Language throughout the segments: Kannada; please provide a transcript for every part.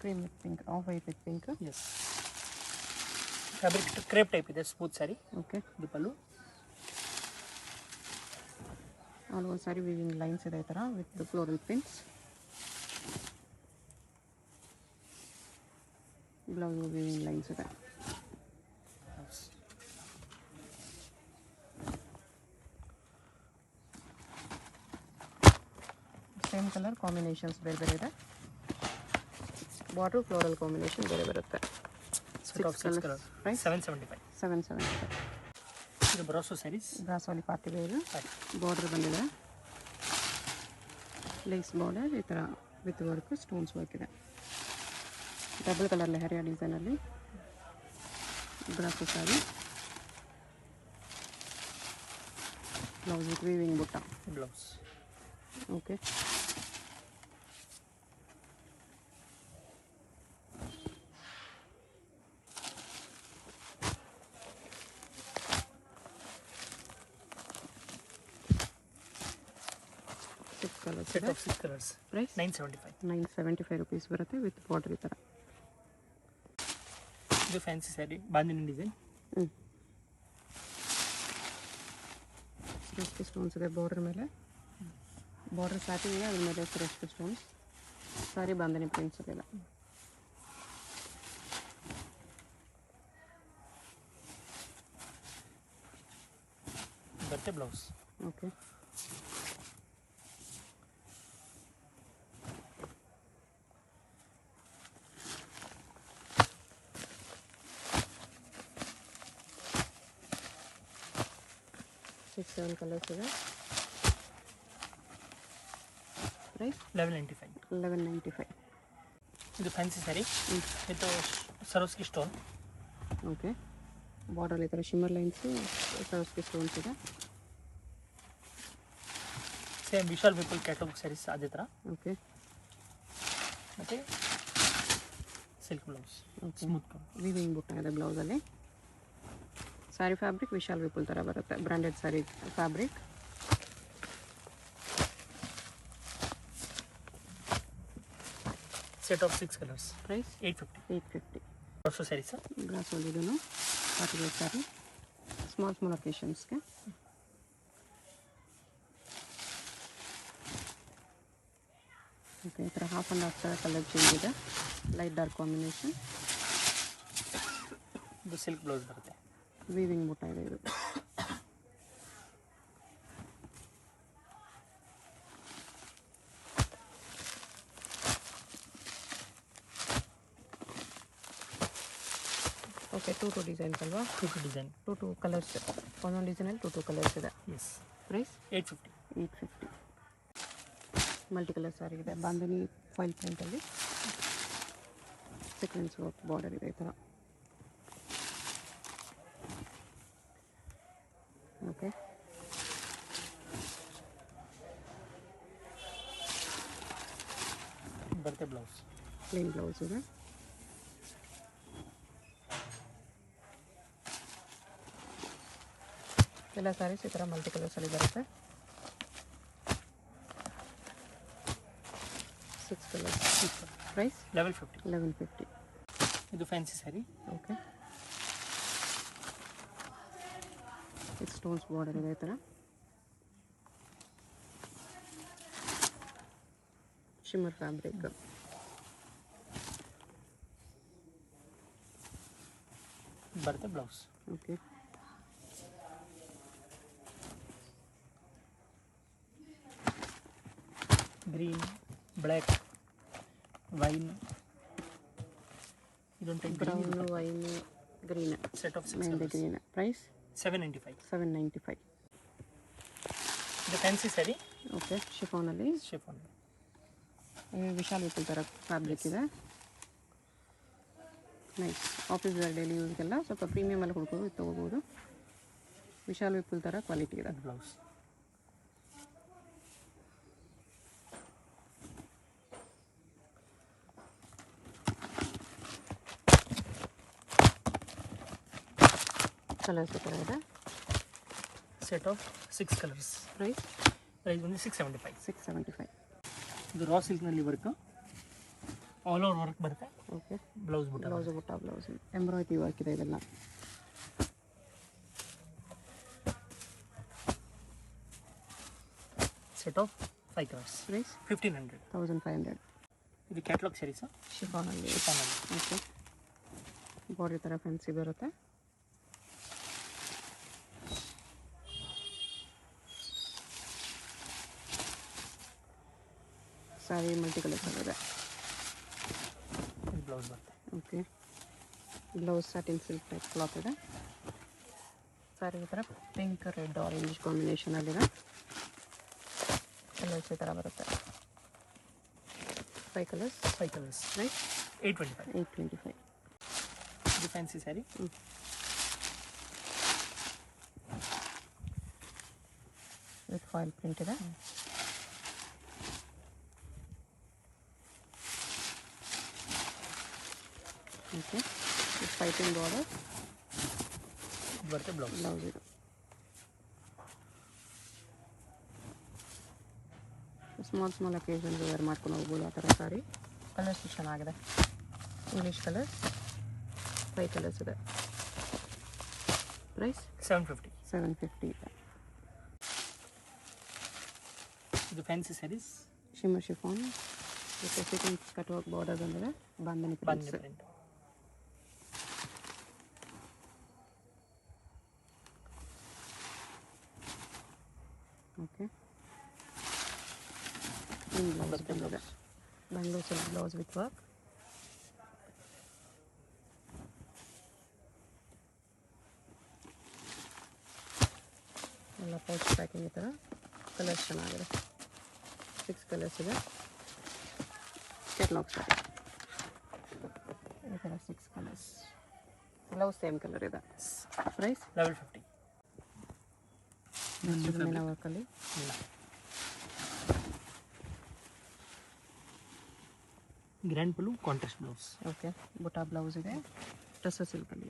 cream with pink, off white with pink. Yes. Fabric crepe type ಇದೆ smooth saree. Okay. ಇದು ಪಲ್ಲು. All over saree weaving lines ಇದೆ ಈ ತರ with the floral prints. Blouse weaving lines ಇದೆ. Same color combinations ಬೇರೆ ಬೇರೆ ಇದೆ. Border floral combination ಬೇರೆ ಬರುತ್ತೆ. Set of 6 colors. Price 775. 775. ಇದು ಬ್ರಾಸೋ ಸ್ಯಾರೀಸ್. ಬ್ರಾಸೋಲಿ ಪಾರ್ಟಿ ವೇರ್. ಬಾರ್ಡರ್ ಬಂದಿದೆ. ಲೇಸ್ ಬಾರ್ಡರ್ ಈ ಥರ ವಿತ್ ವರ್ಕ್ ಸ್ಟೋನ್ಸ್ ವರ್ಕ್ ಇದೆ. ಡಬಲ್ ಕಲರ್ ಲೆಹರಿಯಾ ಡಿಸೈನಲ್ಲಿ brasso sari. Blouse with weaving butta. Blouse. Okay. Set of 6 colors. Price 975. 975 rupees ಬರುತ್ತೆ ವಿತ್ ಬಾರ್ಡರ್ ಈ ಥರ. ಇದು fancy sari bandhani design. Saraswati stones ಇದೆ ಬಾರ್ಡರ್ ಮೇಲೆ. ಬಾರ್ಡರ್ ಸ್ಟಾರ್ಟಿಂಗ್ ಇದೆ, ಅದ್ರ ಮೇಲೆ ಸರಸ್ವತಿ ಸ್ಟೋನ್ಸ್. ಸಾರಿ ಬಾಂದಿನಿ ಪ್ರಿಂಟ್ಸ್ ಇದೆ. ಬರುತ್ತೆ ಬ್ಲೌಸ್. ಓಕೆ. ಸಿಕ್ಸ್ 7 ಕಲರ್ಸ್ ಇದೆ. ಪ್ರೈಸ್ 1195. 1195. ಇದು fancy sari with Swarovski stone. Okay. Border ಈ ಥರ ಶಿಮ್ಮರ್ ಲೈನ್ಸು ಸರೋಸ್ಕಿ ಸ್ಟೋನ್ಸ್ ಇದೆ. ಸೇಮ್ ವಿಶಾಲ್ ಪೀಪಲ್ ಕ್ಯಾಟಲಾಗ್ ಸ್ಯಾರೀಸ್ ಅದೇ ಥರ. ಓಕೆ. ಮತ್ತು silk blouse. Okay. Smooth weaving butta ಇದೆ ಬ್ಲೌಸಲ್ಲಿ. ಸಾರಿ ಫ್ಯಾಬ್ರಿಕ್ ವಿಶಾಲ್ ವಿಪುಲ್ ಥರ ಬರುತ್ತೆ, branded sari fabric. Set of 6 colours. Price 850. 850. Brasso sarees. ಬ್ರಾಸೋಲ್ ಇದನ್ನು ಪಾರ್ಟಿ ಸ್ಯಾರಿ ಸ್ಮಾಲ್ ಅಕೇಶನ್ಸ್ಗೆ. ಓಕೆ. ಈ ಥರ ಹಾಫ್ ಆ್ಯಂಡ್ ಹಾಫ್ ಥರ ಕಲರ್ ಚೇಂಜ್ ಇದೆ, ಲೈಟ್ ಡಾರ್ಕ್ ಕಾಂಬಿನೇಷನ್. ಇದು ಸಿಲ್ಕ್ ಬ್ಲೌಸ್ ಬರುತ್ತೆ. ವೀವಿಂಗ್ ಬುಟ್ಟ ಇದೆ ಇದು. ಓಕೆ. ಟೂ ಡಿಸೈನ್ಸ್ ಅಲ್ವಾ? Two design. Two colours. ಒಂದೊಂದು ಡಿಸೈನಲ್ಲಿ ಟೂ ಕಲರ್ಸ್ ಇದೆ. Yes. Price 850. 850. Multi colour sari ಇದೆ, ಬಾಂಧನಿ ಫಾಯಿಲ್ ಪ್ರಿಂಟಲ್ಲಿ ಸೀಕ್ವೆನ್ಸ್ ವರ್ಕ್ ಬಾರ್ಡರ್ ಇದೆ ಈ ಥರ. ಓಕೆ. ಬರುತ್ತೆ ಬ್ಲೌಸ್. ಪ್ಲೇನ್ ಬ್ಲೌಸ್ ಇದೆ. ಎಲ್ಲ ಸ್ಯಾರೀಸ್ ಈ ಥರ ಮಲ್ಟಿ ಕಲರ್ಸಲ್ಲಿ ಬರುತ್ತೆ. 6 ಕಲರ್ಸ್. ಪ್ರೈಸ್ 1150. 1150. ಇದು fancy sari. Okay. Stones border ಇದೆ ಈ ಥರ. Shimmer fabric. ಬರುತ್ತೆ blouse. Okay. Green, black, wine, ಇದೊಂದು brown, wine, green. Set of 6 mehndi green. Price 795. 795. ಇದು ಫ್ಯಾನ್ಸಿ ಸ್ಯಾರಿ. ಓಕೆ. ಶಿಫಾನಲ್ಲಿ ಶಿಫಾನ್. ವಿಶಾಲ್ ವಿಪುಲ್ ಥರ ಫ್ಯಾಬ್ರಿಕ್ ಇದೆ. ನೈಸ್. ಆಫೀಸ್ ವೇರ್ ಡೈಲಿ ಯೂಸ್ಗೆಲ್ಲ ಸ್ವಲ್ಪ ಪ್ರೀಮಿಯಮ್ ಎಲ್ಲ ಹುಡ್ಕೋದು ಇದು ತೊಗೋಬೋದು. ವಿಶಾಲ್ ವಿಪುಲ್ ಥರ ಕ್ವಾಲಿಟಿ ಇದೆ. ಬ್ಲೌಸ್. ಕಲರ್ಸ್ ಥರ ಇದೆ. Set of 6 colours. ಪ್ರೈಸ್ ಬಂದು 675. 675. ಇದು raw ಸಿಲ್ಕ್ನಲ್ಲಿ work. All over work ಬರುತ್ತೆ. ಓಕೆ, ಬ್ಲೌಸ್ ಬುಟ್ಟ ಬ್ಲೌಸು ಬುಟ್ಟ ಬ್ಲೌಸ್ ಎಂಬ್ರಾಯ್ಡ್ರಿ ವರ್ಕ್ ಇದೆ ಇದೆಲ್ಲ. Set of 5 colours. ಪ್ರೈಸ್ 1500. 1500. ಇದು ಕ್ಯಾಟ್ಲಾಗ್ ಸ್ಯಾರೀಸು. ಶಿಫಾನಲ್ಲಿ. ಶಿಫಾನಲ್ಲಿ. ಓಕೆ, ಬಾಡಿ ಥರ ಫ್ಯಾನ್ಸಿ ಬರುತ್ತೆ. ಸಾರಿ ಮಲ್ಟಿ ಕಲರ್ಸ್ ಇದೆ. ಇದು ಬ್ಲೌಸ್ ಬರುತ್ತೆ. Okay, blouse satin silk type cloth ಇದೆ. ಸಾರಿ ಈ ಥರ ಪಿಂಕ್ ರೆಡ್ ಆರೆಂಜ್ ಕಾಂಬಿನೇಷನಲ್ಲಿದೆ. ಕಲರ್ಸ್ ಈ ಥರ ಬರುತ್ತೆ. 5 ಕಲರ್ಸ್. 5 ಕಲರ್ಸ್. ರೈಟ್ 825. 825. ಇದು fancy sari. With foil print ಇದೆ. ಓಕೆ, ಪೈಪಿಂಗ್ ಬಾರ್ಡರ್ ಬರುತ್ತೆ. ಬ್ಲೌಸ್. ಬ್ಲೌಸ್ ಇದು. ಸ್ಮಾಲ್ ಅಕೇಶನ್ಸ್ ವೇರ್ ಮಾಡ್ಕೊಂಡು ಹೋಗ್ಬೋದು ಆ ಥರ ಸಾರಿ. ಕಲರ್ಸ್ ಚೆನ್ನಾಗಿದೆ. ಇಂಗ್ಲೀಷ್ ಕಲರ್ಸ್ 5 ಕಲರ್ಸ್ ಇದೆ. ಪ್ರೈಸ್ 750. 750 ಇದೆ. ಇದು fancy saris. Shimmer chiffon with sequence cut work border ಬಂದಿದೆ. Bandhani bandhani prints. Print. Okay, blouse ಬಂದಿದೆ. Bangalore silk blouse with work. ಎಲ್ಲ ಪೌಚ್ ಪ್ಯಾಕಿಂಗ್ ಈ ಥರ. ಕಲರ್ಸ್ ಚೆನ್ನಾಗಿದೆ. 6 ಕಲರ್ಸ್ ಇದೆ. ಕೆಟ್ಲಾಗ್ ಸಾರಿ ಈ ಥರ 6 ಕಲರ್ಸ್. ಬ್ಲೌಸ್ ಸೇಮ್ ಕಲರ್ ಇದೆ. ಪ್ರೈಸ್ 1150. ಮೀನಾ ವರ್ಕಲ್ಲಿ. ಇಲ್ಲ, ಗ್ರ್ಯಾಂಡ್ ಪಲ್ಲು ಕಾಂಟ್ರಾಸ್ಟ್ ಬ್ಲೌಸ್. ಓಕೆ, ಬುಟಾ ಬ್ಲೌಸ್ ಇದೆ. ಟಸ ಸಿಲ್ಕಲ್ಲಿ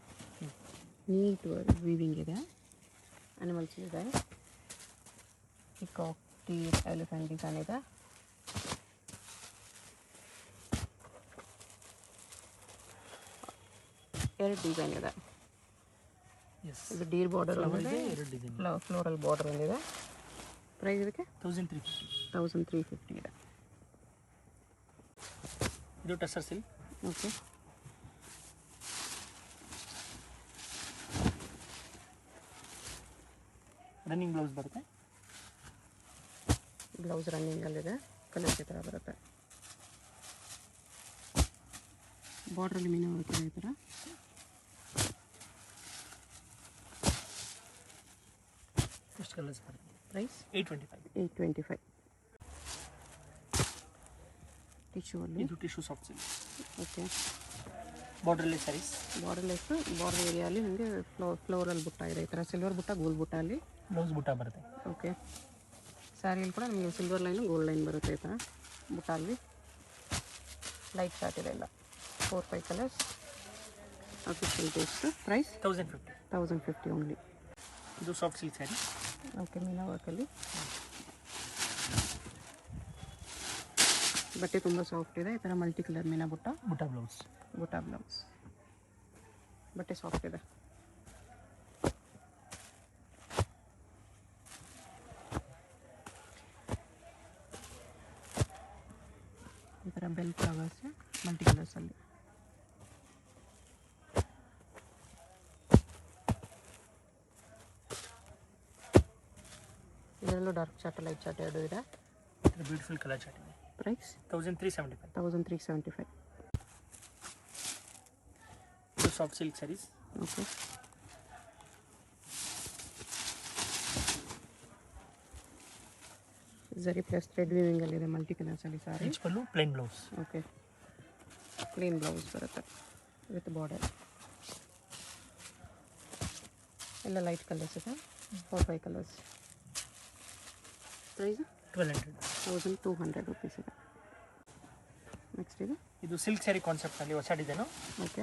ನೀಟ್ ವೀವಿಂಗ್ ಇದೆ. ಅನಿಮಲ್ಸ್ ಇದೆ. ಪಿಕಾಕ್, ಟೀರ್, ಎಲಿಫೆಂಟ್ ಡಿಸೈನ್ ಇದೆ. ಎರಡು ಡಿಸೈನ್ ಇದೆ. ಎಸ್, ಇದು ಡೀರ್ ಬಾರ್ಡರ್ ಇದೆ. 2 ಡಿಸೈನ್. ಫ್ಲೋರಲ್ ಬಾರ್ಡರ್ ಒಂದಿದೆ. ಪ್ರೈಸ್ ಇದಕ್ಕೆ 1350. 1350 ಇದೆ. ಇದು tussar silk. Okay, running blouse ಬರುತ್ತೆ. ಬ್ಲೌಸ್ ರನ್ನಿಂಗಲ್ಲಿದೆ. ಕಲರ್ಸ್ ಈ ಥರ ಬರುತ್ತೆ. ಬಾರ್ಡ್ರಲ್ಲಿ ಮೀನು ವರ್ಕ್ ಈ ಥರ. ಫಸ್ಟ್ ಕಲರ್ಸ್ ಬರುತ್ತೆ. ಪ್ರೈಸ್ 825. 825. ಟಿಶ್ಯೂ ಅಲ್ಲಿ. ಇದು ಟಿಶ್ಯೂ ಸಾಫ್ಟ್ ಸಿಲ್ಕ್. ಓಕೆ, ಬಾರ್ಡ್ರಲ್ಲಿ ಸ್ಯಾರೀಸ್. ಬಾರ್ಡರ್ಲೆಸ್ ಬಾರ್ಡರ್ ಏರಿಯಲ್ಲಿ ನಿಮಗೆ ಫ್ಲೋರಲ್ ಬುಟ್ಟ ಇದೆ. ಈ ಥರ ಸಿಲ್ವರ್ ಬುಟ್ಟ, ಗೋಲ್ಡ್ ಬುಟ್ಟ ಅಲ್ಲಿ. ಬ್ಲೌಸ್ ಬುಟ್ಟ ಬರುತ್ತೆ. ಓಕೆ, ಸ್ಯಾರಿಯಲ್ಲಿ ಕೂಡ ನಿಮಗೆ ಸಿಲ್ವರ್ ಲೈನು ಗೋಲ್ಡ್ ಲೈನ್ ಬರುತ್ತೆ ಈ ಥರ ಬುಟ್ಟ ಅಲ್ಲಿ. ಲೈಟ್ ಶಾರ್ಟ್ ಇದೆ ಎಲ್ಲ. 4-5 colours. Official taste. Price 1050. 1050 only. ಇದು soft silk sari. Okay, meena ವರ್ಕಲ್ಲಿ. ಬಟ್ಟೆ ತುಂಬ ಸಾಫ್ಟ್ ಇದೆ. ಈ ಥರ ಮಲ್ಟಿ ಕಲರ್ ಮೀನಾ ಬುಟ್ಟ ಬ್ಲೌಸ್. ಬುಟ್ಟ ಬ್ಲೌಸ್. ಬಟ್ಟೆ ಸಾಫ್ಟ್ ಇದೆ. ಈ ಥರ ಬೆಲ್ ಫ್ಲವರ್ಸ್ ಮಲ್ಟಿ ಕಲರ್ಸಲ್ಲಿ. ಇದರಲ್ಲೂ ಡಾರ್ಕ್ ಚಾರ್ಟ್, ಲೈಟ್ ಚಾರ್ಟ್ ಎರಡು ಇದೆ. ಬ್ಯೂಟಿಫುಲ್ ಕಲರ್ ಚಾರ್ಟ್ ಇದೆ. ಪ್ರೈಸ್ 1375. 1375. ಇದು soft silk saris. Okay, zari plus thread ವೀವಿಂಗಲ್ಲಿದೆ. ಮಲ್ಟಿ ಕಲರ್ಸಲ್ಲಿ sari. Rich pallu, plain blouse. Okay, plain blouse ಬರುತ್ತೆ ವಿತ್ ಬಾರ್ಡರ್. ಎಲ್ಲ ಲೈಟ್ ಕಲರ್ಸ್ ಇದೆ. 4-5 ಕಲರ್ಸ್. ಪ್ರೈಸ್ 1200. 1200 ರುಪೀಸ್ ಇದೆ. ನೆಕ್ಸ್ಟ್ ಇದು ಸಿಲ್ಕ್ ಸ್ಯಾರಿ ಕಾನ್ಸೆಪ್ಟಲ್ಲಿ ಹೊಸ ಡಿಸೈನು. ಓಕೆ,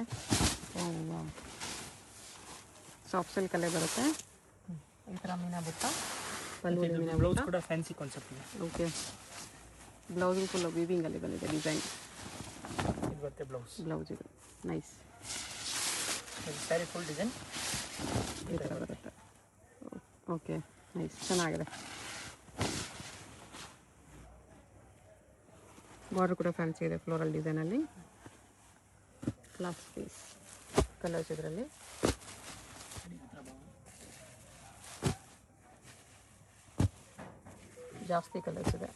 ಸಾಫ್ಟ್ ಸಿಲ್ಕಲ್ಲೇ ಬರುತ್ತೆ. ಈ ಥರ ಮೀನಾ ಬುಟ್ಟ, ಪಲ್ಲು ಮೀನಾ ಬ್ಲೌಸ್ ಬುಟ್ಟ. ಕೂಡ ಫ್ಯಾನ್ಸಿ ಕಾನ್ಸೆಪ್ಟ್ ಇದೆ. ಓಕೆ, ಬ್ಲೌಸಿಂಗ್ ಫುಲ್ ವೀವಿಂಗಲ್ಲಿ ಬಂದಿದೆ ಡಿಸೈನ್. ಬರುತ್ತೆ ಬ್ಲೌಸ್. ಬ್ಲೌಸ್ ಇದು ನೈಸ್. ಸ್ಯಾರಿ ಫುಲ್ ಡಿಸೈನ್ ಈ ಥರ ಬರುತ್ತೆ. ಓಕೆ ನೈಸ್, ಚೆನ್ನಾಗಿದೆ. ಬಾರ್ಡರ್ ಕೂಡ ಫ್ಯಾನ್ಸಿ ಇದೆ ಫ್ಲೋರಲ್ ಡಿಸೈನಲ್ಲಿ. Class piece. ಕಲರ್ಸ್ ಇದರಲ್ಲಿ ಜಾಸ್ತಿ ಕಲರ್ಸ್ ಇದೆ.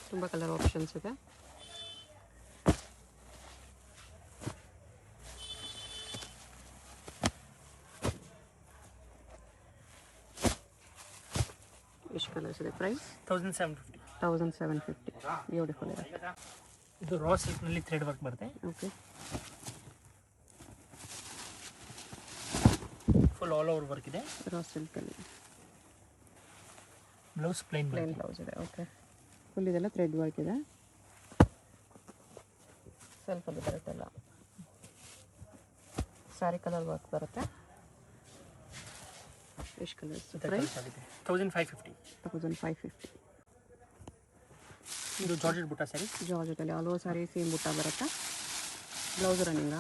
ತುಂಬ ಕಲರ್ ಆಪ್ಷನ್ಸ್ ಇದೆ. ಎಷ್ಟು ಕಲರ್ಸ್ ಇದೆ? ಪ್ರೈಸ್ 1750. 1750. ಬ್ಯೂಟಿಫುಲ್ ಇದೆ. ಇದು ರಾ ಸಿಲ್ಕ್ನಲ್ಲಿ ಥ್ರೆಡ್ ವರ್ಕ್ ಬರುತ್ತೆ. Okay, full all over work ಇದೆ. ರಾ ಸಿಲ್ಕಲ್ಲಿ ಬ್ಲೌಸ್ ಪ್ಲೇನ್ ಬ್ಲೌಸ್ ಇದೆ. ಓಕೆ, ಫುಲ್ ಇದೆಲ್ಲ ಥ್ರೆಡ್ ವರ್ಕ್ ಇದೆ. ಸೆಲ್ಫಲ್ಲಿ ಬರುತ್ತೆಲ್ಲ. ಸ್ಯಾರಿ ಕಲರ್ ವರ್ಕ್ ಬರುತ್ತೆ. ಎಷ್ಟು ಕಲರ್ಸ್? ಪ್ರೈಸ್ 1550. 1550. ಇದು ಜಾರ್ಜೆಟ್ ಬುಟ್ಟ ಸ್ಯಾರಿ. ಜಾರ್ಜೆಟಲ್ಲಿ all over sari same butta ಬರುತ್ತೆ. ಬ್ಲೌಸ್ ರನ್ನಿಂಗಾ?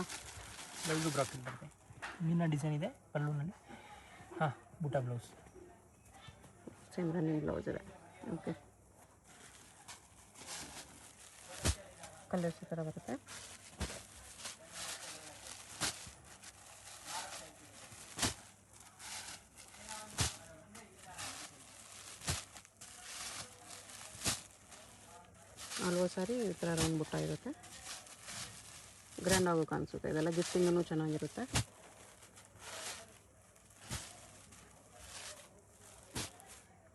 ಬ್ಲೌಸು ಬ್ರಾಕೆಟ್ ಬರುತ್ತೆ. ಮೀನ ಡಿಸೈನ್ ಇದೆ ಪಲ್ಲುನಲ್ಲಿ. ಹಾಂ, ಬುಟ್ಟ ಬ್ಲೌಸ್ ಸೇಮ್ ರನ್ನಿಂಗ್ ಬ್ಲೌಸ್ ಇದೆ. ಓಕೆ, ಕಲರ್ಸ್ ಈ ಥರ ಬರುತ್ತೆ. ಆಲ್ವಾ ಸಾರಿ ಈ ಥರ ರೌಂಡ್ ಬುಟ್ಟ ಇರುತ್ತೆ. ಗ್ರ್ಯಾಂಡ್ ಆಗೋ ಕಾಣಿಸುತ್ತೆ. ಇದೆಲ್ಲ ಗಿಫ್ಟಿಂಗೂ ಚೆನ್ನಾಗಿರುತ್ತೆ.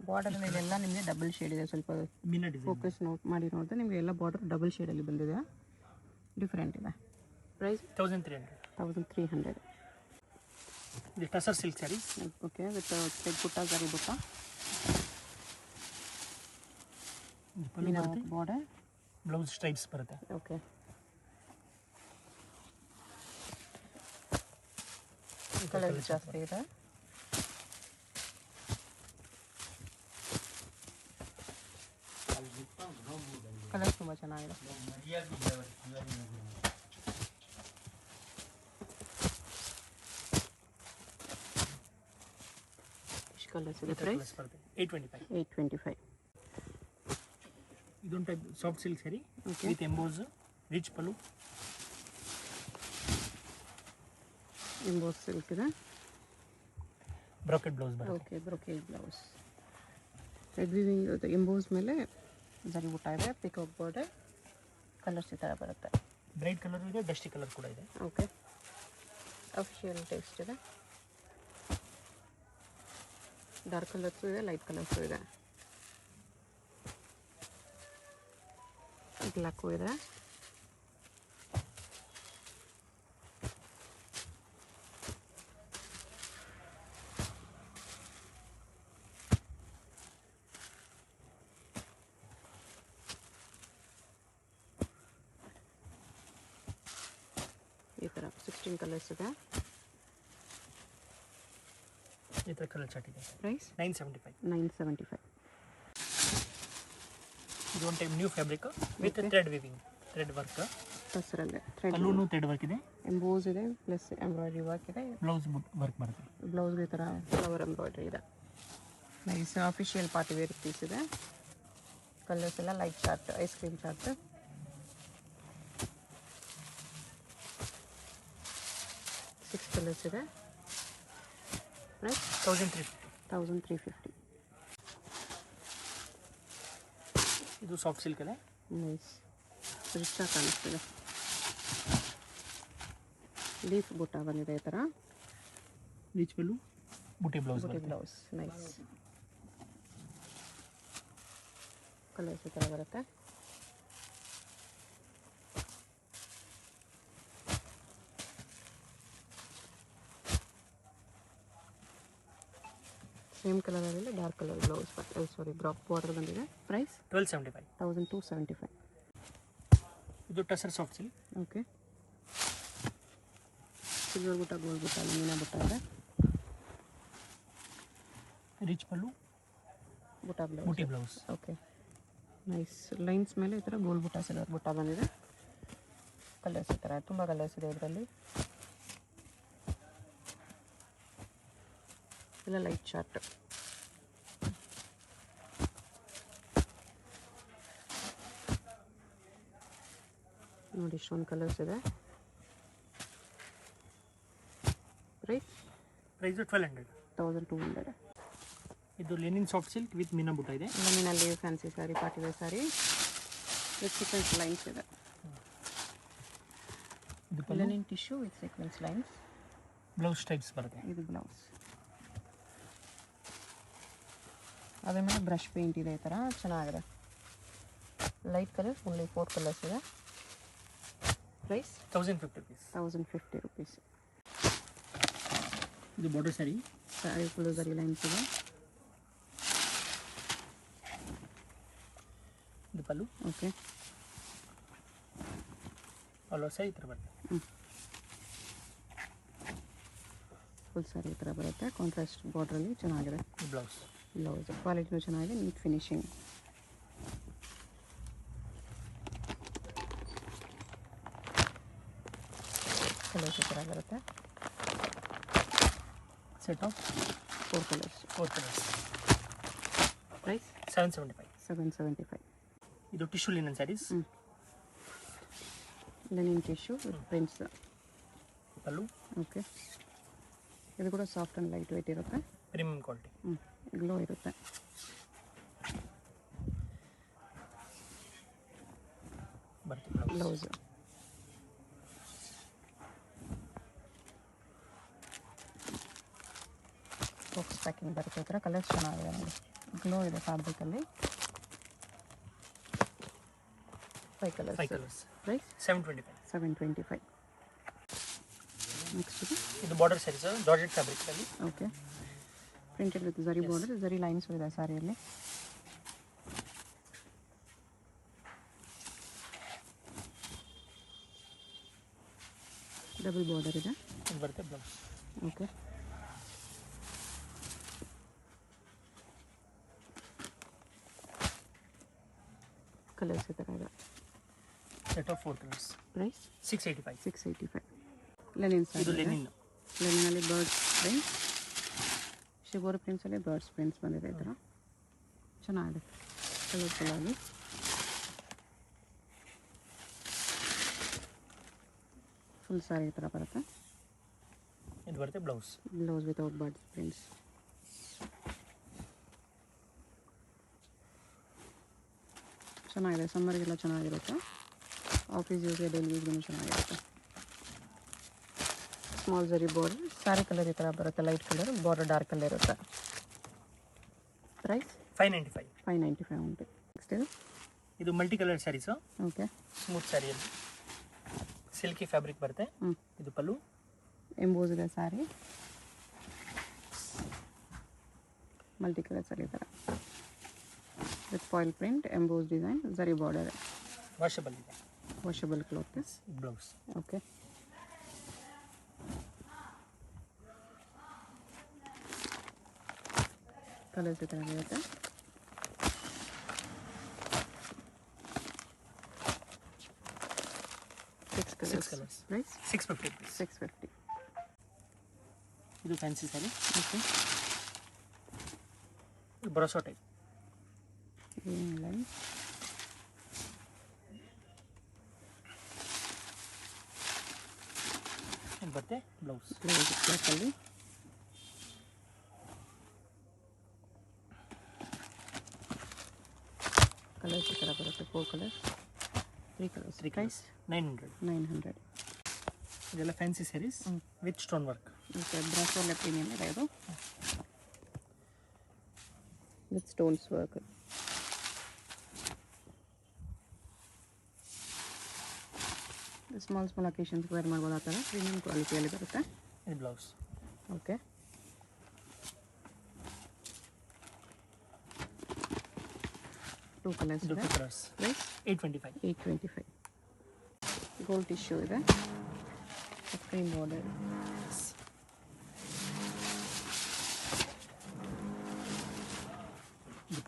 ಬಾರ್ಡರಲ್ಲಿ ಇದೆಲ್ಲ ನಿಮಗೆ ಡಬಲ್ ಶೇಡ್ ಇದೆ. ಸ್ವಲ್ಪ ಮೀನ ಡಿಸೈನ್ ಫೋಕಸ್ ಮಾಡಿ ನೋಡಿದ್ರೆ ನಿಮಗೆ ಎಲ್ಲ ಬಾರ್ಡರ್ ಡಬಲ್ ಶೇಡಲ್ಲಿ ಬಂದಿದೆ. ಡಿಫ್ರೆಂಟ್ ಇದೆ. ಪ್ರೈಸ್ 1300. 1300. ಇದು tussar silk sari. Okay, with thread ಬುಟ್ಟ, ಜರಿ ಬುಟ್ಟ, ಪಲ್ಲು ಬರುತ್ತೆ. ಬಾರ್ಡರ್, ಬ್ಲೌಸ್ ಸ್ಟ್ರೈಪ್ಸ್ ಬರುತ್ತೆ. ಓಕೆ, ಕಲರ್ ಜಾಸ್ತಿ ಇದೆ. ಕಲರ್ ತುಂಬ ಚೆನ್ನಾಗಿದೆ. ಎಷ್ಟು ಕಲರ್ಸ್ ಇದೆ? ಪ್ರೈಸ್ ಬರುತ್ತೆ 825. 825. ಇದೊಂದು type soft silk sari okay, with emboss, rich pallu, emboss silk ಇದೆ. ಬ್ರಾಕೆಟ್ ಬ್ಲೌಸ್ ಬರುತ್ತೆ. Okay, brocade blouse. Red viewing emboss ಮೇಲೆ ಜರಿ ಬುಟ್ಟ ಇದೆ. Peacock border. ಕಲರ್ಸ್ ಈ ಥರ ಬರುತ್ತೆ. ಬ್ರೈಟ್ ಕಲರ್ ಇದೆ, ಡಸ್ಟಿ ಕಲರ್ ಕೂಡ ಇದೆ. ಓಕೆ, ಅಫಿಷಿಯಲ್ ಟೇಸ್ಟ್ ಇದೆ. ಡಾರ್ಕ್ ಕಲರ್ಸು ಇದೆ, ಲೈಟ್ ಕಲರ್ಸು ಇದೆ. ಬ್ಲ್ಯಾಕು ಇದೆ. ಈ ಥರ 16 ಕಲರ್ಸ್ ಇದೆ. ಈ ಥರ ಕಲರ್ ಚಾರ್ಟ್ ಇದೆ. ಪ್ರೈಸ್ 975. 975. ಇದೊಂದು type new fabric with thread weaving, thread work. ಟಸರಲ್ಲೇ ಥ್ರೆಡ್, ಪಲ್ಲೂನು ಥ್ರೆಡ್ ವರ್ಕ್ ಇದೆ, ಎಂಬೋಸ್ ಇದೆ, ಪ್ಲಸ್ ಎಂಬ್ರಾಯ್ಡ್ರಿ ವರ್ಕ್ ಇದೆ. ಬ್ಲೌಸ್ ವರ್ಕ್ ಬರುತ್ತೆ. ಬ್ಲೌಸ್ಗೆ ಈ ಥರ ಫ್ಲವರ್ ಎಂಬ್ರಾಯ್ಡ್ರಿ ಇದೆ. Nice official party wear piece ಇದೆ. ಕಲರ್ಸ್ ಎಲ್ಲ light chart, ice cream chart. Six colours ಇದೆ. ಪ್ರೈಸ್ 1350. 1350. ಇದು ಸಾಫ್ಟ್ ಸಿಲ್ಕ್ ಇದೆ. ನೈಸ್, ರಿಚಾಗಿ ಕಾಣಿಸ್ತಿದೆ. ಲೀಫ್ ಬುಟ್ಟ ಬಂದಿದೆ ಈ ಥರ. ರಿಚ್ ಪಲ್ಲು, ಬುಟ್ಟಿ ಬ್ಲೌಸ್ ಬುಟ್ಟಿ ಬರುತ್ತೆ. ಬ್ಲೌಸ್. ನೈಸ್, ಕಲರ್ಸ್ ಈ ಥರ ಬರುತ್ತೆ. ಸೇಮ್ ಕಲರಲ್ಲಿ dark colour blouse, sari drop border ಬಂದಿದೆ. ಪ್ರೈಸ್ 1275. 1275. ಇದು tussar soft silk. Okay, silver butta, gold butta, meena butta ಇದೆ. Rich pallu, butta blouse. Buti blouse. Okay, nice. Lines ಮೇಲೆ ಈ ಥರ ಗೋಲ್ ಬುಟ್ಟ ಸಿಲ್ವರ್ ಬುಟ್ಟ ಬಂದಿದೆ. ಕಲರ್ಸ್ ಈ ಥರ ತುಂಬ ಕಲರ್ಸ್ ಇದೆ ಇದರಲ್ಲಿ. ಇಲ್ಲ ಲೈಟ್ ಚಾರ್ಟ್. ನೋಡಿ ಇಷ್ಟೊಂದು ಕಲರ್ಸ್ ಇದೆ. Price price 1200. 1200. ಇದು linen soft silk with meena butta ಇದೆ. ಲೆನಿನಲ್ಲಿ fancy sari, party wear sari with sequence lines ಇದೆ. ಇದು pallu, linen tissue with sequence lines. Blouse types ಬರುತ್ತೆ. ಇದು ಬ್ಲೌಸ್. ಅದ್ರ ಮೇಲೆ ಬ್ರಷ್ ಪೇಂಟ್ ಇದೆ ಈ ಥರ, ಚೆನ್ನಾಗಿದೆ. ಲೈಟ್ ಕಲರ್ಸ್, ಓನ್ಲಿ 4 ಕಲರ್ಸ್ ಇದೆ. Price 1050 rupees. 1050 rupees. ಇದು border sari. Sari full zari lines ಇದೆ. ಇದು pallu. Okay, all over sari ಈ ಥರ ಬರುತ್ತೆ. ಫುಲ್ ಸ್ಯಾರಿ ಈ ಥರ ಬರುತ್ತೆ. ಕಾಂಟ್ರಾಸ್ಟ್ ಬಾರ್ಡ್ರಲ್ಲಿ ಚೆನ್ನಾಗಿದೆ. ಬ್ಲೌಸ್. ಬ್ಲೌಸ್ ಕ್ವಾಲಿಟಿನೂ ಚೆನ್ನಾಗಿದೆ, ನೀಟ್ ಫಿನಿಶಿಂಗ್. ಕಲರ್ಸ್ ಈ ಥರ ಬರುತ್ತೆ. Set of 4 colours. 4 colours. Price 775. 775. ಇದು tissue linen saris. Linen tissue with prints. Pallu. Okay, ಇದು ಕೂಡ ಸಾಫ್ಟ್ ಆ್ಯಂಡ್ ಲೈಟ್ ವೆಯ್ಟ್ ಇರುತ್ತೆ. Premium quality. ಗ್ಲೋ ಇರುತ್ತೆ. ಬರುತ್ತೆ ಬ್ಲೌಸ್. ಬ್ಲೌಸ್ ಬಾಕ್ಸ್ ಪ್ಯಾಕಿಂಗ್ ಬರುತ್ತೆ ಈ ಥರ. ಕಲರ್ಸ್ ಚೆನ್ನಾಗಿದೆ ನೋಡಿ, ಗ್ಲೋ ಇದೆ ಫ್ಯಾಬ್ರಿಕಲ್ಲಿ. 5 ಕಲರ್ಸ್. 5 ಕಲರ್ಸ್. ಪ್ರೈಸ್ 725. 725. ನೆಕ್ಸ್ಟ್ ಇದು ಬಾರ್ಡರ್ ಸ್ಯಾರೀಸ್ ಜಾರ್ಜೆಟ್ ಫ್ಯಾಬ್ರಿಕ್ ಅಲ್ಲಿ. Okay, printed with zari border, zari lines ಇದೆ ಸ್ಯಾರಿಯಲ್ಲಿ. ಡಬಲ್ ಬಾರ್ಡರ್ ಇದೆ. ಇದು ಬರುತ್ತೆ ಬ್ಲೌಸ್. ಓಕೆ, ಕಲರ್ಸ್ ಈ ಥರ ಇದೆ. Set of 4 colours. Price 685. 685. Linen ಇದು ಸ್ಯಾರಿ. ಲೆನಿನ್. ಲೆನಿನಲ್ಲಿ ಬರ್ಡ್ಸ್ ಪ್ರಿಂಟ್ಸ್, ಶಿಬೋರಿ ಪ್ರಿಂಟ್ಸಲ್ಲಿ ಬರ್ಡ್ಸ್ ಪ್ರಿಂಟ್ಸ್ ಬಂದಿದೆ ಈ ಥರ. ಚೆನ್ನಾಗಿದೆ ಕಲರ್ಫುಲ್ ಆಗಿ. ಫುಲ್ ಸ್ಯಾರಿ ಈ ಥರ ಬರುತ್ತೆ. ಇದು ಬರುತ್ತೆ blouse. Blouse without birds prints. ಚೆನ್ನಾಗಿದೆ, ಸಮ್ಮರ್ಗೆಲ್ಲ ಚೆನ್ನಾಗಿರುತ್ತೆ. ಆಫೀಸ್ ಯೂಸ್ಗೆ, ಡೈಲಿ ಯೂಸ್ಗೂ ಚೆನ್ನಾಗಿರುತ್ತೆ. Small zari border, sari colour ಈ ಥರ ಬರುತ್ತೆ. Light colour, border dark colour ಇರುತ್ತೆ. ಪ್ರೈಸ್ 595. 595 ಉಂಟು. ನೆಕ್ಸ್ಟ್ ಇದು multi colour saris. Okay, smooth ಸ್ಯಾರಿಯಲ್ಲಿ ಸಿಲ್ಕಿ ಫ್ಯಾಬ್ರಿಕ್ ಬರುತ್ತೆ. ಇದು ಪಲ್ಲು. ಎಂಬೋಸ್ ಇದೆ ಸ್ಯಾರಿ, ಮಲ್ಟಿ ಕಲರ್ ಸ್ಯಾರಿ ಈ ಥರ with foil print, emboss design, zari border. Washable ಇದೆ. Washable cloth. Blouse. Okay, colours ಈ ಥರ ಇರುತ್ತೆ. Six colors. Price 650 rupees. 650. ಇದು fancy sari. Okay, brasso type. Green line. ಇದು ಬರುತ್ತೆ ಬ್ಲೌಸ್. ಬ್ಲೌಸ್ ಬ್ಲಾಕಲ್ಲಿ. ಕಲರ್ಸ್ ಈ ಥರ ಬರುತ್ತೆ. 4 ಕಲರ್ಸ್, 3 ಕಲರ್ಸ್. 3 ಪ್ರೈಸ್ 900. 900. ಇದೆಲ್ಲ fancy saris with stone work. Okay, ಬ್ರಾಸೋಲೆ ಪ್ರೀಮಿಯಮ್ ಇದೆ ಇದು ವಿತ್ ಸ್ಟೋನ್ಸ್ ವರ್ಕ್. ಸ್ಮಾಲ್ ಅಕೇಶನ್ಸ್ಗೆ ವೇರ್ ಮಾಡ್ಬೋದು. ಆ ಥರ ಪ್ರೀಮಿಯಮ್ ಕ್ವಾಲಿಟಿಯಲ್ಲಿ ಬರುತ್ತೆ. ಇದು ಬ್ಲೌಸ್. ಓಕೆ, ಟೂ ಕಲರ್ಸ್ ಇದು ಇದೆ. 2 ಕಲರ್ಸ್. ಪ್ರೈಸ್ 825. 825. ಗೋಲ್ಡ್ ಟಿಶ್ಯೂ ಇದೆ, cream border.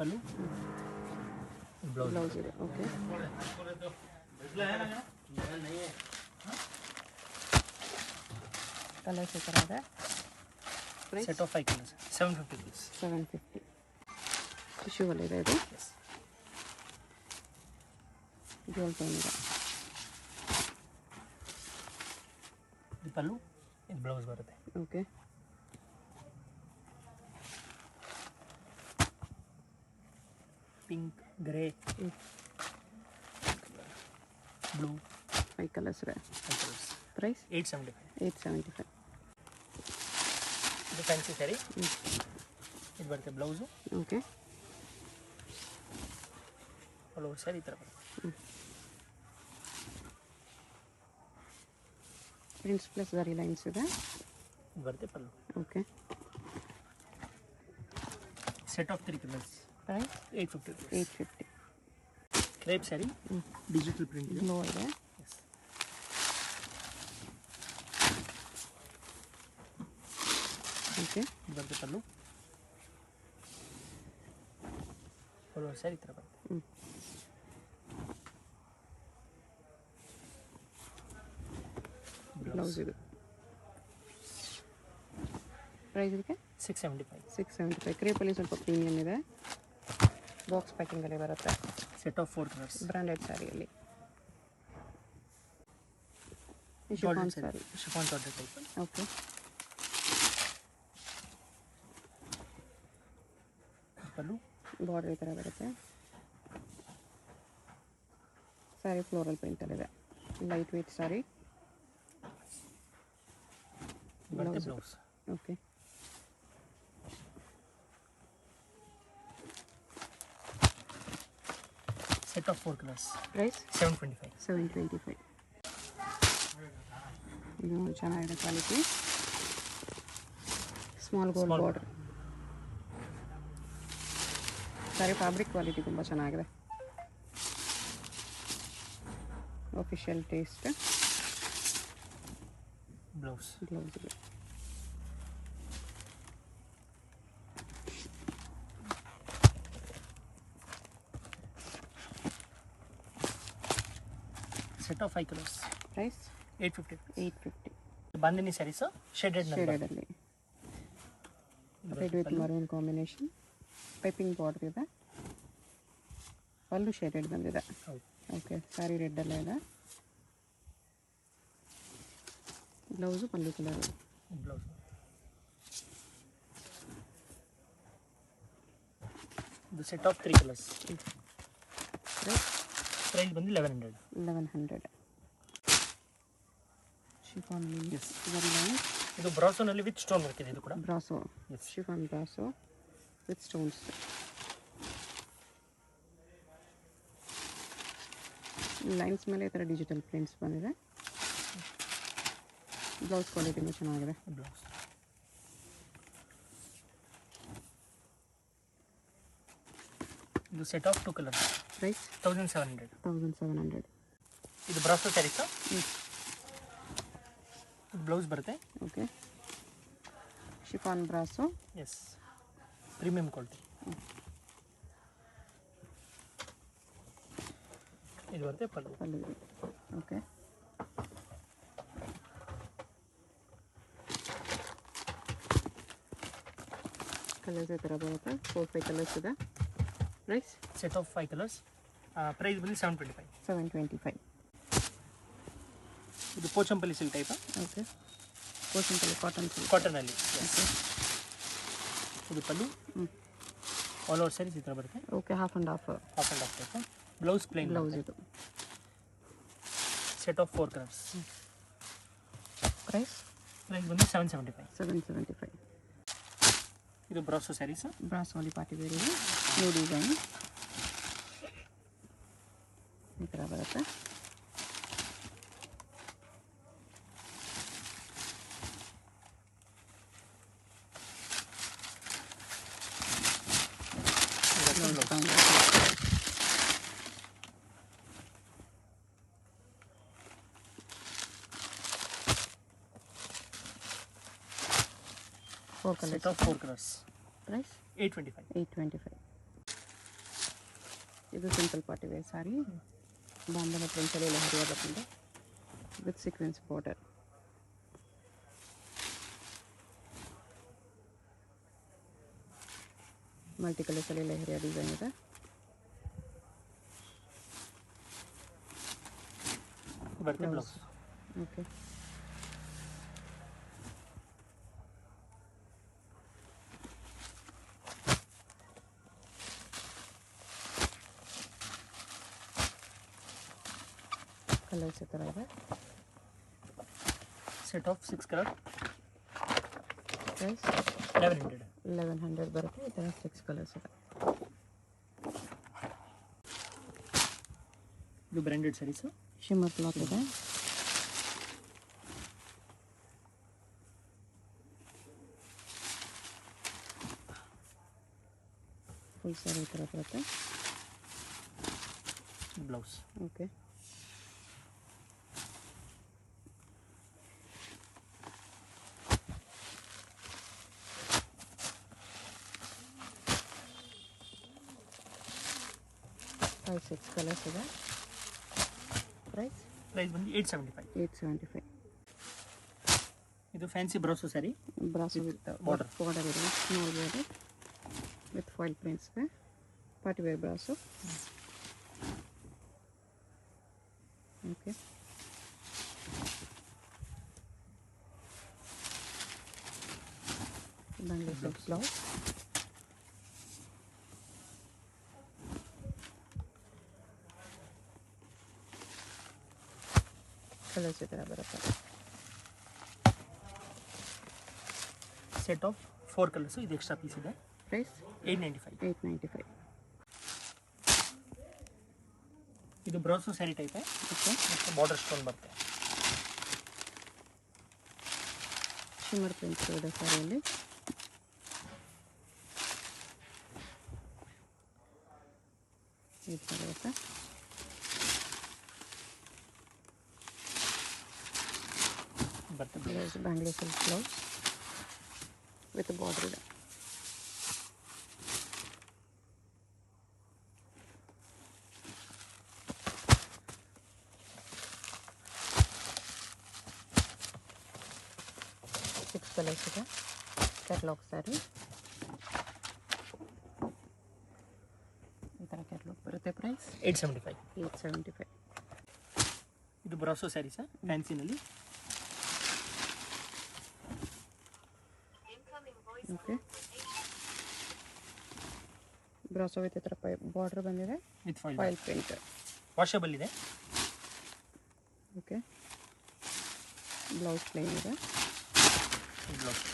Pallu blouse blouse ಇದೆ. ಓಕೆ, ಕಲರ್ಸ್ ಈ ಥರ ಇದೆ. Price set of 5 colours 750 rupees. 750. ಟಿಶ್ಯೂವಲ್ಲಿದೆ ಇದು. Yes. ಗೋಲ್ಡ್ ಟೋನ್ ಇದೆ. ಇದು ಪಲ್ಲು, ಇದು ಬ್ಲೌಸ್ ಬರುತ್ತೆ. Okay, pink, grey, blue, 5 colours ಇದೆ. 5 ಕಲರ್ಸ್. ಪ್ರೈಸ್ 875. 875. ಇದು ಫ್ಯಾನ್ಸಿ ಸ್ಯಾರಿ. ಇದು ಬರುತ್ತೆ blouse. Okay, all over sari ಈ ಥರ ಬರುತ್ತೆ. ಪ್ರಿಂಟ್ಸ್ ಪ್ಲಸ್ ಝರಿ ಲೈನ್ಸ್ ಇದೆ. ಇದು ಬರುತ್ತೆ pallu. Okay, set of 3 colours. Price 850 rupees. 850. Crepe sari, digital print ಇದೆ. ಗ್ಲೋ ಇದೆ. Yes. ಓಕೆ, ಇದು ಬರುತ್ತೆ ಪಲ್ಲು. ಆಲ್ ಓವರ್ ಸ್ಯಾರಿ ಈ ಥರ ಬರುತ್ತೆ. ಬ್ಲೌಸ್ ಇದು. ಪ್ರೈಸ್ ಇದಕ್ಕೆ 675. 675. ಕ್ರೇಪಲ್ಲಿ ಸ್ವಲ್ಪ ಪ್ರೀಮಿಯಮ್ ಇದೆ. ಬಾಕ್ಸ್ ಪ್ಯಾಕಿಂಗಲ್ಲಿ ಬರುತ್ತೆ. Set of 4 colours. ಬ್ರ್ಯಾಂಡೆಡ್ ಸ್ಯಾರಿಯಲ್ಲಿ. Chiffon sari. Chiffon georgette type. Okay, pallu, border ಈ ಥರ ಬರುತ್ತೆ. ಸ್ಯಾರಿ ಫ್ಲೋರಲ್ ಪ್ರಿಂಟಲ್ಲಿದೆ. Light weight sari. ಬರುತ್ತೆ blouse. Okay, set of 4 colours. Price 725. 725. ಇದು ಚೆನ್ನಾಗಿದೆ quality. Small gold Small border. Sari fabric quality ತುಂಬ ಚೆನ್ನಾಗಿದೆ. Official taste. ಬ್ಲೌಸ್. ಬ್ಲೌಸ್ ಇದೆ. Set of 5 colours. Price 850. 850. Bandhani saris shaded ಶೇಡೆಡಲ್ಲಿ red with maroon combination. Piping border ಇದೆ. ಪಲ್ಲು ಶೇಡೆಡ್ ಬಂದಿದೆ. ಹೌದು. ಓಕೆ, ಸ್ಯಾರಿ ರೆಡ್ಡಲ್ಲೇ ಇದೆ. ಬ್ಲೌಸು ಪಲ್ಲು ಕಲರ್. ಬ್ಲೌಸ್. ಇದು ಸೆಟ್ ಆಫ್ 3 ಕಲರ್ಸ್. ಪ್ರೈಸ್ ಬಂದು 1100. 1100. Chiffon Yes. ಲೈನ್. ಇದು ಬ್ರಾಸೋನಲ್ಲಿ ವಿತ್ ಸ್ಟೋನ್ ವರ್ಕ್ ಇದೆ. ಇದು ಕೂಡ brasso. Yes. Chiffon brasso with stones. Lines ಮೇಲೆ ಈ ಥರ ಡಿಜಿಟಲ್ ಪ್ರಿಂಟ್ಸ್ ಬಂದಿದೆ. ಬ್ಲೌಸ್ ಕ್ವಾಲಿಟಿನೂ ಚೆನ್ನಾಗಿದೆ. ಬ್ಲೌಸ್. ಇದು ಸೆಟ್ ಆಫ್ 2 ಕಲರ್ಸ್. ಪ್ರೈಸ್ 1700. 1700. ಇದು ಬ್ರಾಸೋ ಸ್ಯಾರೀಸ್. ಇದು ಬ್ಲೌಸ್ ಬರುತ್ತೆ. Okay, chiffon brasso. Yes, premium quality. ಇದು ಬರುತ್ತೆ ಪಲ್ಲು. ಪಲ್ಲು. ಓಕೆ, ಕಲರ್ಸ್ ಈ ಥರ ಬರುತ್ತೆ. 4-5 ಕಲರ್ಸ್ ಇದೆ. Price set of 5 colours. Price ಬಂದು 725. 725. ಇದು ಪೋಚಂಪಲ್ಲಿ ಸಿಲ್ಕ್ ಟೈಪ್. ಓಕೆ, ಕೋಸಂಪಲ್ಲಿ ಕಾಟನ್ ಸಿಲ್ಕ್. ಕಾಟನಲ್ಲಿ. ಓಕೆ, ಇದು ಪಲ್ಲು. ಆಲ್ ಓವರ್ ಸ್ಯಾರೀಸ್ ಈ ಥರ ಬರುತ್ತೆ. Okay, half and half. Half and half type. Blouse plain. Blouse ಇದು. Set of 4 colours. Price price ಬಂದು 775. 775. ಇದು ಬ್ರಾಸೋ ಸ್ಯಾರೀಸ್. ಬ್ರಾಸೋಲಿ ಪಾರ್ಟಿ ವೇರ್ ಇದೆ. ನ್ಯೂ ಡಿಸೈನ್ ಈ ಥರ ಬರುತ್ತೆ. Set of 4 colors. Price? 825. 825. ಇದು ಸಿಂಪಲ್ ಪಾರ್ಟಿ ವೇರ್ ಸಾರಿ, ಬಾಂಧವ ಪ್ರಿಂಟಲ್ಲಿ ಲೆಹರಿಯಾ ಬರ್ತದೆ ವಿತ್ ಸೀಕ್ವೆನ್ಸ್ ಬಾರ್ಡರ್. ಮಲ್ಟಿ ಕಲರ್ಸಲ್ಲಿ ಲೆಹರಿಯಾ ಡಿಸೈನ್ ಇದೆ. ಬರುತ್ತೆ ಬ್ಲೌಸ್. ಓಕೆ, ಕಲರ್ಸ್ ಈ ಥರ ಇದೆ. Set of 6 colour price 1100. 1100 ಬರುತ್ತೆ. ಈ ಥರ 6 ಕಲರ್ಸ್ ಇದೆ. ಇದು ಬ್ರ್ಯಾಂಡೆಡ್ ಸ್ಯಾರೀಸು. ಶಿಮ್ಮರ್ ಕ್ಲಾತ್ ಇದೆ. ಫುಲ್ ಸ್ಯಾರಿ ಈ ಥರ ಬರುತ್ತೆ. ಬ್ಲೌಸ್. ಓಕೆ, ಫೈವ್ 6 ಕಲರ್ಸ್ ಇದೆ. ಪ್ರೈಸ್ ಬಂದು 875. 875. ಇದು fancy brasso sari. Brasso with border ಇದೆ, small border with foil prints ಇದೆ. Party wear brasso. ಓಕೆ, ಬಂಗ್ಲೆ ಸಿಲ್ಕ್ ಬ್ಲೌಸ್. ಕಲರ್ಸ್ ಈ ಥರ ಬರುತ್ತೆ. Set of 4 colours. ಇದು ಎಕ್ಸ್ಟ್ರಾ ಪೀಸ್ ಇದೆ. ಪ್ರೈಸ್ 895. 895. ಇದು ಬ್ರೌಸು ಸ್ಯಾರಿ ಟೈಪೇ. ಓಕೆ, ಮತ್ತು ಬಾರ್ಡರ್ ಸ್ಟೋನ್ ಬರುತ್ತೆ. ಶಿಮ್ಮರ್ ಪ್ರಿಂಟ್ಸ್ ಇದೆ ಸ್ಯಾರಿಯಲ್ಲಿ. ಈ ಥರ ಬರುತ್ತೆ. ಬ್ಲೌಸ್ ಬ್ಯಾಂಗ್ಲಿ ಸಿಲ್ಕ್ ಬ್ಲೌಸ್ ವಿತ್ ಬಾರ್ಡರ್ ಇದೆ. ಸಿಕ್ಸ್ ಕಲರ್ಸ್ ಇದೆ. ಕ್ಯಾಟ್ಲಾಗ್ ಸ್ಯಾರಿ. ಈ ಥರ ಕ್ಯಾಟ್ಲಾಗ್ ಬರುತ್ತೆ. ಪ್ರೈಸ್ 875. 875. ಇದು ಬ್ರಾಸೋ ಸ್ಯಾರಿ ಸರ್, ಫ್ಯಾನ್ಸಿನಲ್ಲಿ. ಓಕೆ, ಬ್ರಾಸೋ ವಿತ್ ಈ ಥರ ಬಾರ್ಡರ್ ಬಂದಿದೆ ವಿತ್ ಫಾಯಿಲ್ ಪ್ರಿಂಟ್. ವಾಷಬಲ್ ಇದೆ. ಓಕೆ, ಬ್ಲೌಸ್ ಪ್ಲೇನ್ ಇದೆ. ಬ್ಲೌಸ್.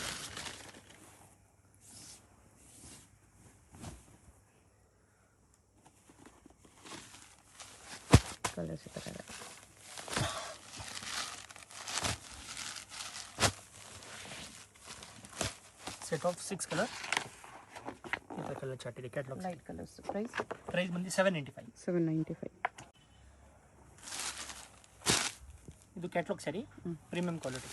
ಕಲರ್ಸ್ ಈ ಥರ ಇದೆ. Set of 6 colour. ಈ ಕಲರ್ ಚಾರ್ಟ್ ಇದೆ. ಕ್ಯಾಟ್ಲಾಗ್. Light colours. ಪ್ರೈಸ್ ಬಂದು 795. 795. ಇದು ಕ್ಯಾಟ್ಲಾಗ್ ಸ್ಯಾರಿ, ಪ್ರೀಮಿಯಂ ಕ್ವಾಲಿಟಿ.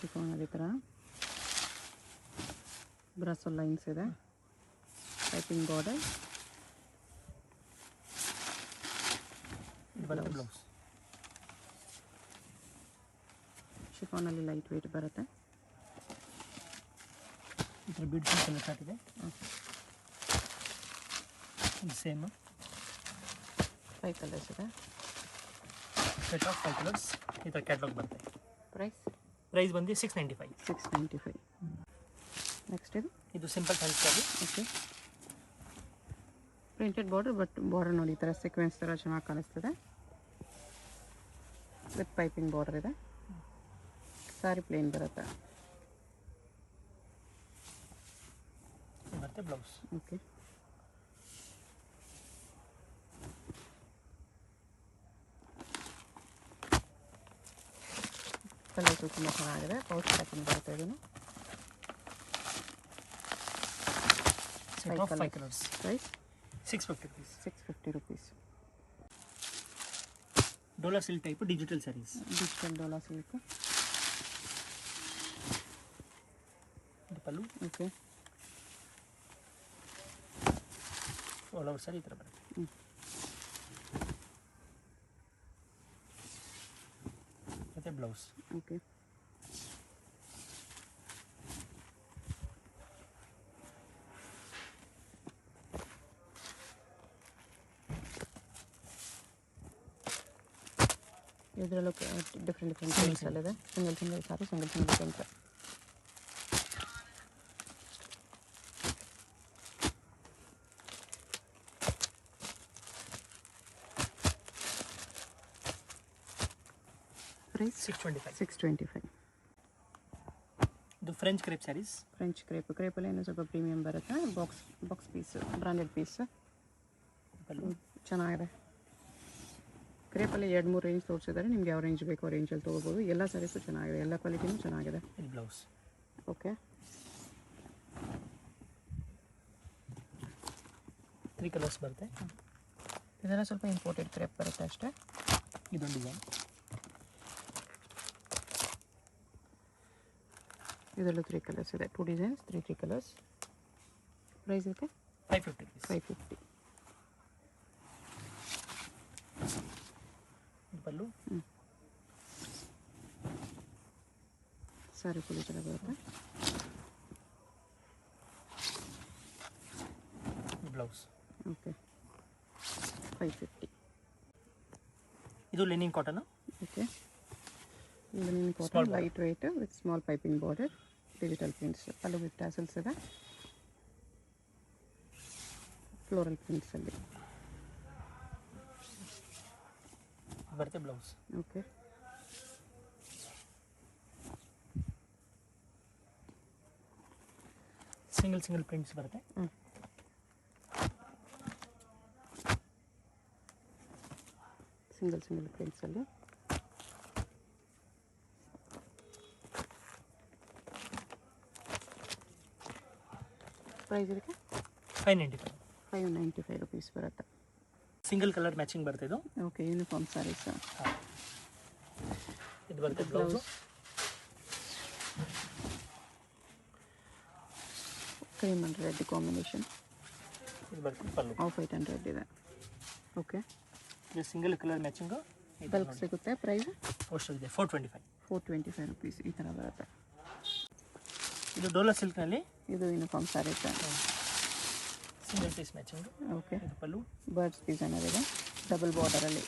ಶಿಫಾನಲ್ಲಿ ಈ ಥರ ಬ್ರಾಸೋ ಲೈನ್ಸ್ ಇದೆ. Piping border. ಇದು ಬರುತ್ತೆ ಬ್ಲೌಸ್. ಶಿಫಾನಲ್ಲಿ ಲೈಟ್ ವೇಟ್ ಬರುತ್ತೆ. ಈ ಥರ ಬ್ಯೂಟಿಫುಲ್ ಕಲರ್ ಚಾರ್ಟ್ ಇದೆ. ಸೇಮ್ 5 ಕಲರ್ಸ್ ಇದೆ. Set of 5 colours. ಈ ಥರ ಕ್ಯಾಟ್ಲಾಗ್ ಬರುತ್ತೆ. ಪ್ರೈಸ್ ಬಂದು 695. 695. ನೆಕ್ಸ್ಟ್ ಇದು simple fancy sari. Okay, printed border, but border ನೋಡಿ ಈ ಥರ ಸೀಕ್ವೆನ್ಸ್ ಥರ ಚೆನ್ನಾಗಿ ಕಾಣಿಸ್ತದೆ. ವಿತ್ ಪೈಪಿಂಗ್ ಬಾರ್ಡರ್ ಇದೆ. ಸಾರಿ ಪ್ಲೇನ್ ಬರುತ್ತೆ. ಬರುತ್ತೆ ಬ್ಲೌಸ್. ಓಕೆ, ಕಲರ್ಸು ತುಂಬ ಚೆನ್ನಾಗಿದೆ. ಪೌಚ್ ಪ್ಯಾಕಿಂಗ್ ಬರುತ್ತೆ. ಇದನ್ನು set of 5 colours. Price 650 rupees. 650 rupees. Dola silk type digital saris. Digital dola silk. ಇದು pallu. Okay, all over sari ಈ ಥರ ಬರುತ್ತೆ. ಮತ್ತು ಬ್ಲೌಸ್. ಓಕೆ. ಇದರಲ್ಲೂ ಡಿಫ್ರೆಂಟ್ ಪ್ರಿಂಟ್ಸಲ್ಲಿದೆ. Single sari, single print. Price 625. ಇದು ಫ್ರೆಂಚ್ ಕ್ರೇಪ್ ಸ್ಯಾರೀಸ್. ಫ್ರೆಂಚ್ ಕ್ರೇಪಲ್ಲಿ ಏನೋ ಸ್ವಲ್ಪ ಪ್ರೀಮಿಯಮ್ ಬರುತ್ತೆ. Box piece, branded piece. ಚೆನ್ನಾಗಿದೆ. ಕ್ರೇಪಲ್ಲಿ 2-3 ರೇಂಜ್ ತೋರಿಸಿದ್ದಾರೆ. ನಿಮ್ಗೆ ಯಾವ ರೇಂಜ್ ಬೇಕೋ ರೇಂಜಲ್ಲಿ ತೊಗೋಬೋದು. ಎಲ್ಲ ಸ್ಯಾರೀಸು ಚೆನ್ನಾಗಿದೆ, ಎಲ್ಲ ಕ್ವಾಲಿಟಿನೂ ಚೆನ್ನಾಗಿದೆ. ಇದು ಬ್ಲೌಸ್. ಓಕೆ. 3 ಕಲರ್ಸ್ ಬರುತ್ತೆ. ಇದೆಲ್ಲ ಸ್ವಲ್ಪ ಇಂಪೋರ್ಟೆಡ್ ಕ್ರೇಪ್ ಬರುತ್ತೆ ಅಷ್ಟೇ. ಇದೊಂದು ಡಿಸೈನ್. ಇದರಲ್ಲೂ 3 ಕಲರ್ಸ್ ಇದೆ. 2 ಡಿಸೈನ್ಸ್, 3 ಕಲರ್ಸ್. ಪ್ರೈಸ್ ಇದಕ್ಕೆ 550. ಪಲ್ಲು. ಸಾರಿ ಫುಲ್ ಚೆನ್ನಾಗಿ ಬರುತ್ತೆ. ಬ್ಲೌಸ್. ಓಕೆ. 550. ಇದು linen cotton. Okay. Linen cotton, lightweight with small piping border, digital prints. Pallu with tassels ಇದೆ. ಫ್ಲೋರಲ್ ಪ್ರಿಂಟ್ಸಲ್ಲಿ ಬರುತ್ತೆ ಬ್ಲೌಸ್. ಓಕೆ. ಸಿಂಗಲ್ ಪ್ರಿಂಟ್ಸ್ ಬರುತ್ತೆ. ಸಿಂಗಲ್ ಪ್ರಿಂಟ್ಸಲ್ಲಿ. ಪ್ರೈಸ್ ಇದಕ್ಕೆ 595 ರುಪೀಸ್ ಬರುತ್ತೆ. ಸಿಂಗಲ್ ಕಲರ್ ಮ್ಯಾಚಿಂಗ್ ಬರುತ್ತೆ ಇದು. ಓಕೆ. ಯೂನಿಫಾರ್ಮ್ ಸ್ಯಾರೀಸ್. ಇದು ಬರುತ್ತೆ blouse. Cream and red combination. ಇದು ಬರುತ್ತೆ pallu. Off white and red ಇದೆ. ಓಕೆ. ಇದು ಸಿಂಗಲ್ ಕಲರ್ ಮ್ಯಾಚಿಂಗು. ಬಲ್ಕ್ ಸಿಗುತ್ತೆ. ಪ್ರೈಸ್ ಇದೆ 425 ರುಪೀಸ್. ಈ ಥರ ಬರುತ್ತೆ. ಇದು ಡೋಲಾ ಸಿಲ್ಕ್ನಲ್ಲಿ. ಇದು uniform saris. Single piece matching. Okay. ಇದು ಪಲ್ಲು. ಬರ್ಡ್ಸ್ ಡಿಸೈನರ್ ಇದೆ, ಡಬಲ್ ಬಾರ್ಡರಲ್ಲಿ.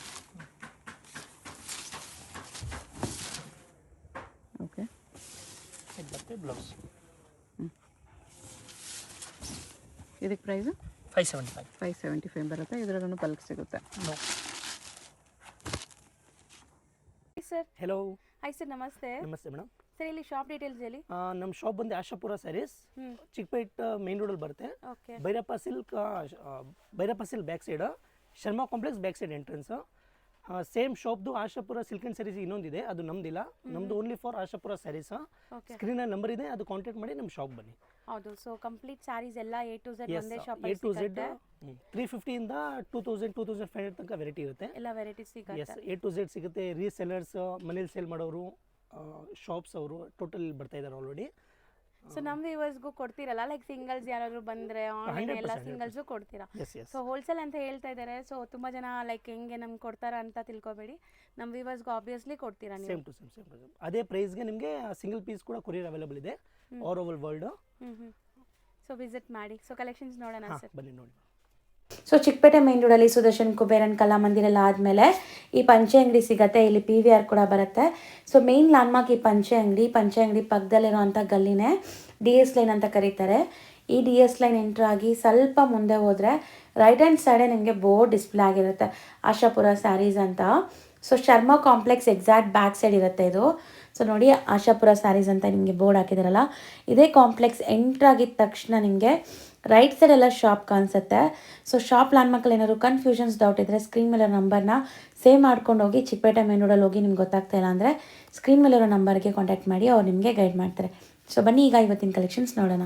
ಓಕೆ. ಇದು ಬರುತ್ತೆ ಬ್ಲೌಸ್. ಇದಕ್ಕೆ ಪ್ರೈಸು 575 ಬರುತ್ತೆ. ಇದರಲ್ಲೂ ಬಲ್ಕ್ ಸಿಗುತ್ತೆ. ಸರ್. ಹೆಲೋ. ಹಾಯ್ ಸರ್, ನಮಸ್ತೆ. ನಮಸ್ತೆ ಮೇಡಮ್. ಸರ್, ಇಲ್ಲಿ ಶಾಪ್ ಡೀಟೇಲ್ಸ್ ಹೇಳಿ. ನಮ್ಮ ಶಾಪ್ ಬಂದು ಆಶಾಪುರ ಸ್ಯಾರೀಸ್, ಚಿಕ್ಕಪೇಟ್ ಮೇನ್ ರೋಡಲ್ಲಿ ಬರುತ್ತೆ. Okay. Bhairappa silk back side, Sharma complex back side entrance. Same ಶಾಪ್ದು ಆಶಾಪುರ ಸಿಲ್ಕ್ ಆ್ಯಂಡ್ ಸ್ಯಾರೀಸ್ ಇನ್ನೊಂದಿದೆ, ಅದು ನಮ್ದಿಲ್ಲ. ನಮ್ದು ಓನ್ಲಿ ಫಾರ್ ಆಶಾಪುರ ಸ್ಯಾರೀಸ್. ಸ್ಕ್ರೀನಲ್ಲಿ ನಂಬರ್ ಇದೆ, ಅದು ಕಾಂಟ್ಯಾಕ್ಟ್ ಮಾಡಿ ನಮ್ಮ ಶಾಪ್ ಬನ್ನಿ. ಹೌದು. ಸೊ ಕಂಪ್ಲೀಟ್ ಸ್ಯಾರೀಸ್ ಎಲ್ಲ A to Z ಒಂದೇ ಶಾಪ್ A to Z 350 ಇಂದ 2500 ತನಕ ವೆರೈಟಿ ಇರುತ್ತೆ. ಎಲ್ಲ ವೆರೈಟೀಸ್ ಸಿಗುತ್ತೆ. A to Z ಸಿಗುತ್ತೆ. ರೀಸೆಲ್ಲರ್ಸ್, ಮನೇಲಿ ಸೇಲ್ ಮಾಡೋರು, ಶಾಪ್ಸ್ ಅವರು ಟೋಟಲ್ ಬರ್ತಾ ಇದ್ದಾರೆ ಆಲ್ರೆಡಿ. ಸೊ ನಮ್ಮ ವ್ಯೂವರ್ಸ್ಗೂ ಕೊಡ್ತೀರಲ್ಲ, ಲೈಕ್ ಸಿಂಗಲ್ಸ್ ಯಾರಾದ್ರು ಬಂದರೆ ಆನ್ಲೈನ್ ಎಲ್ಲ ಸಿಂಗಲ್ಸು ಕೊಡ್ತೀರಾ? ಸೊ ಹೋಲ್ಸೇಲ್ ಅಂತ ಹೇಳ್ತಾ ಇದ್ದಾರೆ. ಸೊ ತುಂಬ ಜನ ಲೈಕ್ ಹೆಂಗೆ ನಮ್ಗೆ ಕೊಡ್ತಾರಾ ಅಂತ ತಿಳ್ಕೊಬೇಡಿ, ನಮ್ಮ ವ್ಯೂವರ್ಸ್ಗೂ ಆಬ್ವಿಯಸ್ಲಿ ಕೊಡ್ತೀರಾ ನೀವು. ಸೇಮ್ ಟು ಸೇಮ್ ಅದೇ ಪ್ರೈಸ್ಗೆ ನಿಮಗೆ ಸಿಂಗಲ್ ಪೀಸ್ ಕೂಡ ಕೊರಿಯರ್ ಅವೈಲೇಬಲ್ ಇದೆ all over world. So visit ಮಾಡಿ. ಸೊ ಕಲೆಕ್ಷನ್ಸ್ ನೋಡೋಣ ಸರ್. ಬನ್ನಿ ನೋಡಿ. ಸೊ ಚಿಕ್ಕಪೇಟೆ ಮೇನ್ ರೋಡಲ್ಲಿ ಸುದರ್ಶನ್ ಕುಬೇರನ್ ಕಲಾಮಂದಿರ ಎಲ್ಲ ಆದಮೇಲೆ ಈ ಪಂಚೆ ಅಂಗಡಿ ಸಿಗುತ್ತೆ. ಇಲ್ಲಿ PVR ಕೂಡ ಬರುತ್ತೆ. ಸೊ ಮೇನ್ ಲ್ಯಾಂಡ್ಮಾರ್ಕ್ ಈ ಪಂಚೆ ಅಂಗಡಿ ಪಕ್ಕದಲ್ಲಿರುವಂಥ ಗಲ್ಲಿನೇ DS ಲೈನ್ ಅಂತ ಕರೀತಾರೆ. ಈ DS ಲೈನ್ ಎಂಟ್ರ್ ಆಗಿ ಸ್ವಲ್ಪ ಮುಂದೆ ಹೋದರೆ ರೈಟ್ ಹ್ಯಾಂಡ್ ಸೈಡೇ ನಿಮಗೆ ಬೋರ್ಡ್ ಡಿಸ್ಪ್ಲೇ ಆಗಿರುತ್ತೆ, ಆಶಾಪುರ ಸ್ಯಾರೀಸ್ ಅಂತ. So Sharma complex exact back side ಇರುತ್ತೆ ಇದು. ಸೊ ನೋಡಿ, ಆಶಾಪುರ ಸ್ಯಾರೀಸ್ ಅಂತ ನಿಮಗೆ ಬೋರ್ಡ್ ಹಾಕಿದಾರಲ್ಲ, ಇದೇ ಕಾಂಪ್ಲೆಕ್ಸ್ ಎಂಟ್ರ್ ಆಗಿದ ತಕ್ಷಣ ನಿಮಗೆ ರೈಟ್ ಸೈಡ್ ಎಲ್ಲ ಶಾಪ್ ಕಾಣಿಸುತ್ತೆ. ಸೊ ಶಾಪ್ ಲ್ಯಾಂಡ್ಮಾರ್ಕಲ್ಲಿ ಏನಾದ್ರು ಕನ್ಫ್ಯೂಷನ್ಸ್, ಡೌಟ್ ಇದ್ದರೆ ಸ್ಕ್ರೀನ್ ಮೇಲೆ ನಂಬರ್ನ ಸೇವ್ ಮಾಡ್ಕೊಂಡು ಹೋಗಿ. ಚಿಕ್ಕಪೇಟೆ ಮೇನ್ ರೋಡಲ್ಲಿ ಹೋಗಿ ನಿಮ್ಗೆ ಗೊತ್ತಾಗ್ತಾ ಇಲ್ಲ ಅಂದರೆ ಸ್ಕ್ರೀನ್ ಮೇಲಿರೋ ನಂಬರ್ಗೆ ಕಾಂಟ್ಯಾಕ್ಟ್ ಮಾಡಿ, ಅವ್ರು ನಿಮಗೆ ಗೈಡ್ ಮಾಡ್ತಾರೆ. ಸೊ ಬನ್ನಿ, ಈಗ ಇವತ್ತಿನ ಕಲೆಕ್ಷನ್ಸ್ ನೋಡೋಣ.